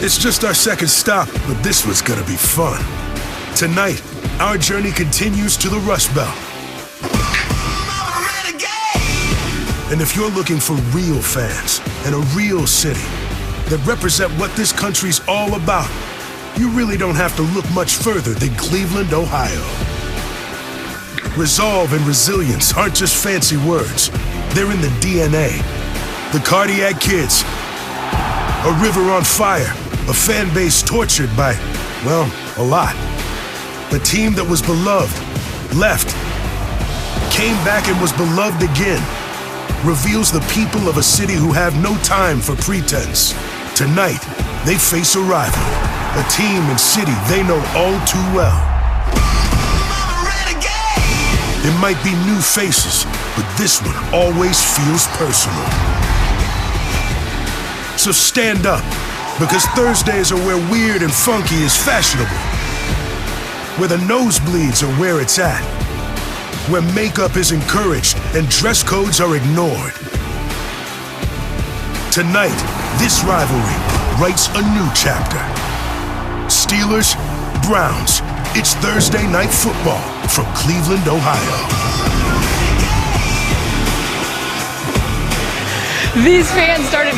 It's just our second stop, but this was gonna be fun. Tonight, our journey continues to the Rust Belt. And if you're looking for real fans and a real city that represent what this country's all about, you really don't have to look much further than Cleveland, Ohio. Resolve and resilience aren't just fancy words. They're in the DNA. The Cardiac Kids, a river on fire, a fan base tortured by, well, a lot. A team that was beloved, left, came back and was beloved again, reveals the people of a city who have no time for pretense. Tonight, they face a rival, a team and city they know all too well. It might be new faces, but this one always feels personal. So stand up, because Thursdays are where weird and funky is fashionable, where the nosebleeds are where it's at, where makeup is encouraged and dress codes are ignored. Tonight, this rivalry writes a new chapter. Steelers, Browns, it's Thursday Night Football from Cleveland, Ohio. These fans started